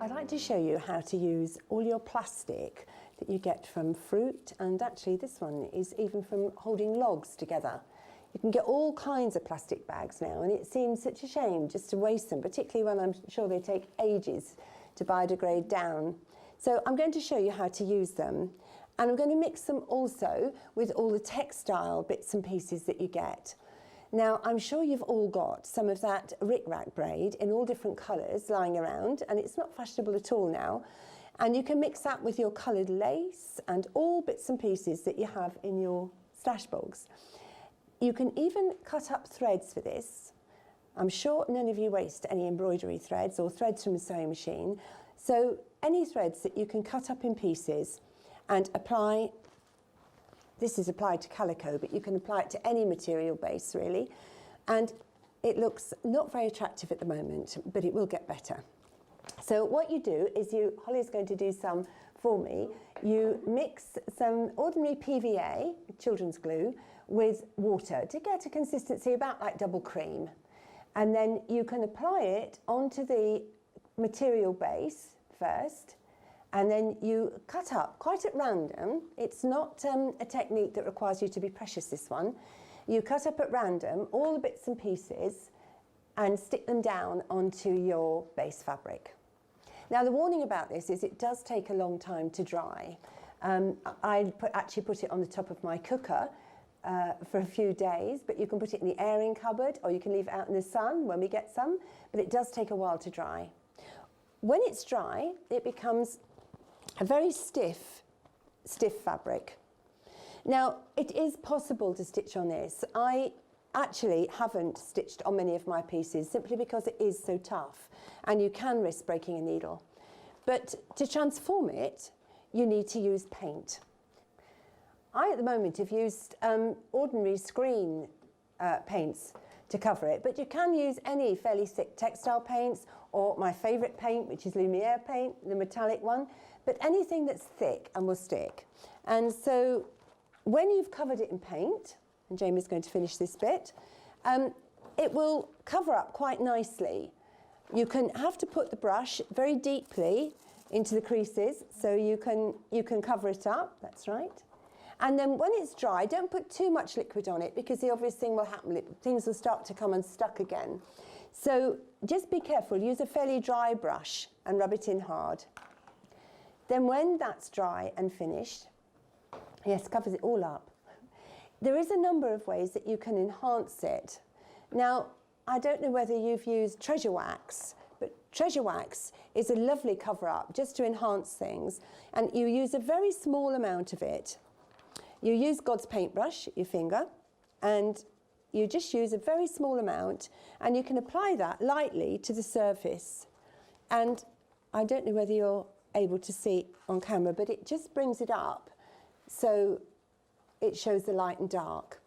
I'd like to show you how to use all your plastic that you get from fruit, and actually this one is even from holding logs together. You can get all kinds of plastic bags now, and it seems such a shame just to waste them, particularly when I'm sure they take ages to biodegrade down. So I'm going to show you how to use them, and I'm going to mix them also with all the textile bits and pieces that you get. Now, I'm sure you've all got some of that rickrack braid in all different colours lying around, and it's not fashionable at all now. And you can mix that with your coloured lace and all bits and pieces that you have in your stash box. You can even cut up threads for this. I'm sure none of you waste any embroidery threads or threads from a sewing machine. So any threads that you can cut up in pieces and apply. This is applied to calico, but you can apply it to any material base, really. And it looks not very attractive at the moment, but it will get better. So what you do is Holly's going to do some for me. You mix some ordinary PVA, children's glue, with water to get a consistency about like double cream. And then you can apply it onto the material base first. And then you cut up quite at random. It's not a technique that requires you to be precious, this one. You cut up at random all the bits and pieces and stick them down onto your base fabric. Now, the warning about this is it does take a long time to dry. I actually put it on the top of my cooker for a few days, but you can put it in the airing cupboard or you can leave it out in the sun when we get some, but it does take a while to dry. When it's dry, it becomes a very stiff fabric. Now, it is possible to stitch on this. I actually haven't stitched on many of my pieces simply because it is so tough and you can risk breaking a needle. But to transform it, you need to use paint. I, at the moment, have used ordinary screen paints to cover it, but you can use any fairly thick textile paints or my favourite paint, which is Lumiere paint, the metallic one. But anything that's thick and will stick. And so when you've covered it in paint, and Jamie's going to finish this bit, it will cover up quite nicely. You can have to put the brush very deeply into the creases so you can cover it up, that's right. And then when it's dry, don't put too much liquid on it because the obvious thing will happen, things will start to come unstuck again. So just be careful, use a fairly dry brush and rub it in hard. Then when that's dry and finished, yes, covers it all up, there is a number of ways that you can enhance it. Now, I don't know whether you've used treasure wax, but treasure wax is a lovely cover-up just to enhance things. And you use a very small amount of it. You use God's paintbrush, your finger, and you just use a very small amount, and you can apply that lightly to the surface. And I don't know whether you're able to see on camera, but it just brings it up so it shows the light and dark.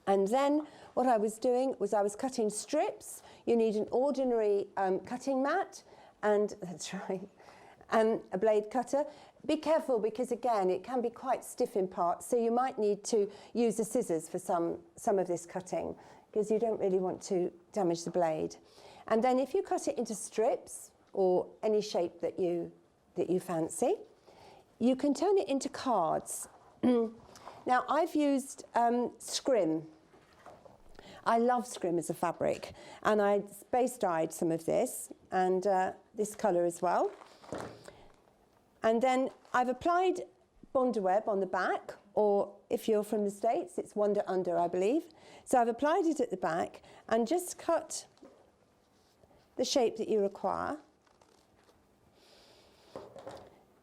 And then what I was doing was I was cutting strips. You need an ordinary cutting mat, and that's right, and a blade cutter. Be careful because again it can be quite stiff in parts, so you might need to use the scissors for some of this cutting because you don't really want to damage the blade. And then if you cut it into strips or any shape that you fancy, you can turn it into cards. Now, I've used scrim. I love scrim as a fabric, and I space dyed some of this, and this colour as well. And then I've applied bondaweb on the back, or if you're from the States, it's Wonder Under, I believe. So I've applied it at the back, and just cut the shape that you require.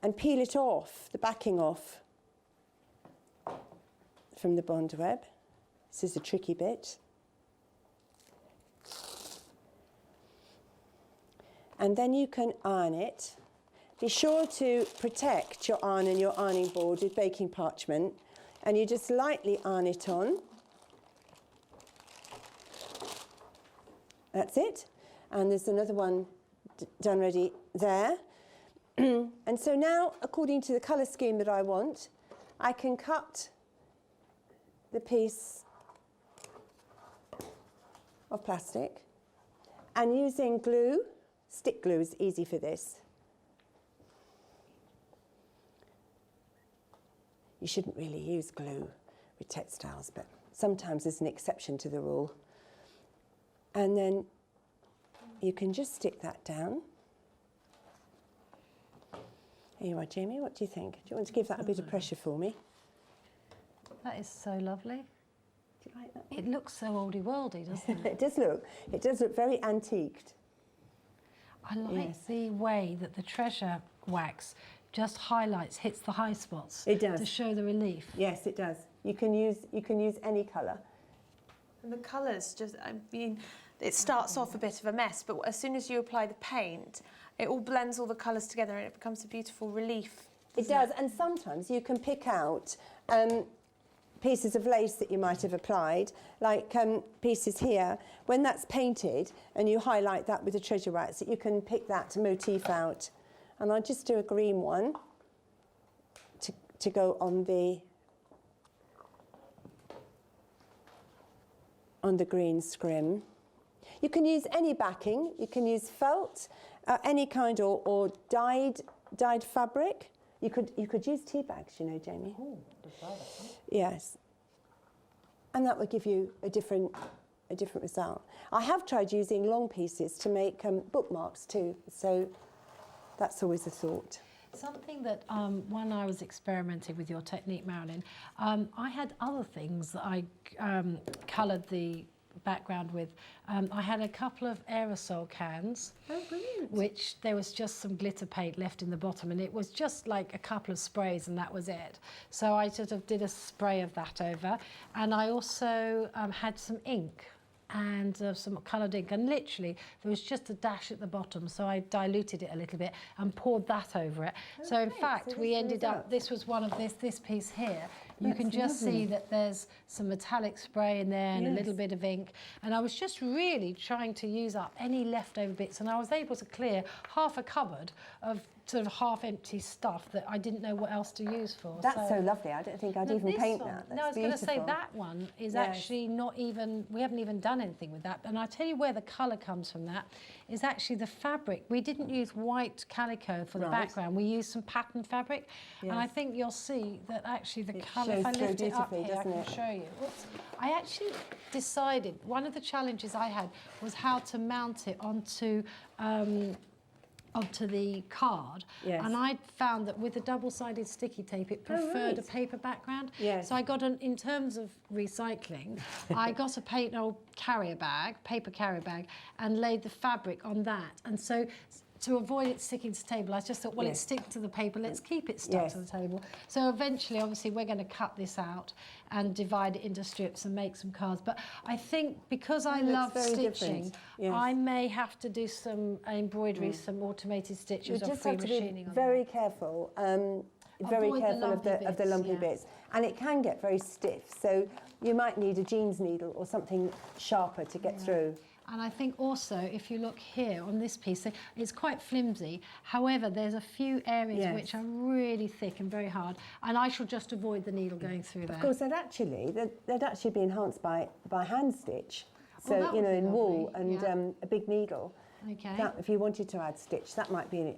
And peel it off, the backing off from the bondaweb. This is a tricky bit. And then you can iron it. Be sure to protect your iron and your ironing board with baking parchment, and you just lightly iron it on. That's it. And there's another one done ready there. And so now, according to the colour scheme that I want, I can cut the piece of plastic, and using glue, stick glue is easy for this, you shouldn't really use glue with textiles, but sometimes there's an exception to the rule. And then you can just stick that down. Here you are, Jamie, what do you think? Do you want to give that a bit of pressure for me? That is so lovely. Do you like that? It looks so oldie-worldy, doesn't it? It does look very antiqued. I like the way that the treasure wax just hits the high spots. It does. To show the relief. Yes, it does. You can use any colour. And the colours just, I mean, it starts off a bit of a mess, but as soon as you apply the paint, it all blends all the colours together and it becomes a beautiful relief. It does, and sometimes you can pick out pieces of lace that you might have applied, like pieces here. When that's painted and you highlight that with the treasure wax, you can pick that motif out. And I'll just do a green one to go on the green scrim. You can use any backing. You can use felt, any kind, or dyed fabric. You could use tea bags, you know, Jamie. Oh, yes, and that would give you a different result. I have tried using long pieces to make bookmarks too, so that's always a thought. Something that when I was experimenting with your technique, Marilyn, I had other things that I coloured the background with. I had a couple of aerosol cans, which there was just some glitter paint left in the bottom, and it was just like a couple of sprays and that was it. So I sort of did a spray of that over, and I also had some ink and some coloured ink, and literally there was just a dash at the bottom, so I diluted it a little bit and poured that over it. So in fact we ended up, this was one of this piece here. You can just see that there's some metallic spray in there and a little bit of ink, and I was just really trying to use up any leftover bits, and I was able to clear half a cupboard of sort of half-empty stuff that I didn't know what else to use for. That's so lovely. I don't think I'd even paint that. That's no, I was going to say that one is actually not even, we haven't even done anything with that. And I'll tell you where the colour comes from that, is actually the fabric. We didn't use white calico for the background. We used some pattern fabric. And I think you'll see that actually the colour, if I lift it up here, I can show you. Oops. I actually decided, one of the challenges I had was how to mount it onto the card, and I found that with the double-sided sticky tape it preferred a paper background. So I got in terms of recycling, I got a paper carrier bag, and laid the fabric on that. And so to avoid it sticking to the table, I just thought, well, it sticks to the paper, let's keep it stuck to the table. So eventually, obviously, we're going to cut this out and divide it into strips and make some cards. But I think because I love stitching, I may have to do some embroidery, some automated stitches or free machining. You just have to be very careful, of the lumpy bits. And it can get very stiff, so you might need a jeans needle or something sharper to get through. And I think also, if you look here on this piece, it's quite flimsy. However, there's a few areas which are really thick and very hard, and I shall just avoid the needle going through there. Of course, they'd actually be enhanced by hand stitch. So, you know, in wool and a big needle. Okay. That, if you wanted to add stitch, that might be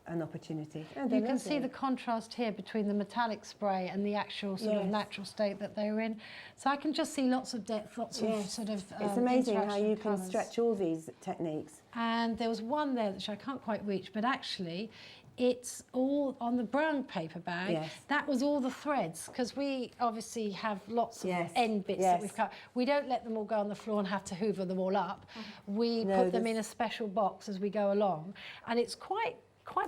an opportunity. You can see the contrast here between the metallic spray and the actual sort of natural state that they were in. So I can just see lots of depth, lots of sort of it's amazing how you can stretch all these techniques. And there was one there which I can't quite reach, but actually it's all on the brown paper bag. That was all the threads, because we obviously have lots of end bits that we've cut. We don't let them all go on the floor and have to hoover them all up. We put them in a special box as we go along, and it's quite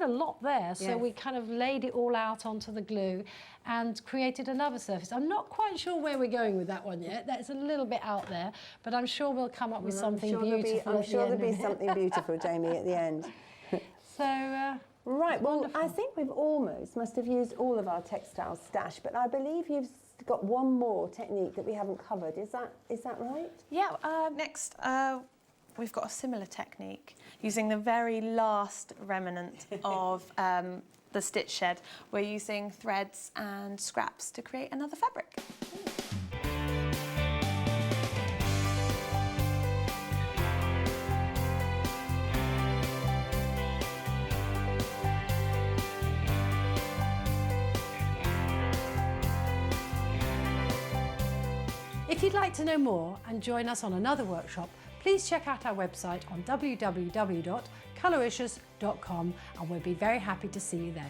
a lot there, so we kind of laid it all out onto the glue and created another surface. I'm not quite sure where we're going with that one yet. That's a little bit out there, but I'm sure we'll come up with something beautiful. I'm sure there'll be something beautiful, Jamie, at the end. So, right, well, I think we've must have used all of our textile stash, but I believe you've got one more technique that we haven't covered. Is that right? Yeah, next we've got a similar technique using the very last remnant of the stitch shed. We're using threads and scraps to create another fabric. If you'd like to know more and join us on another workshop, please check out our website on www.colouricious.com and we'll be very happy to see you then.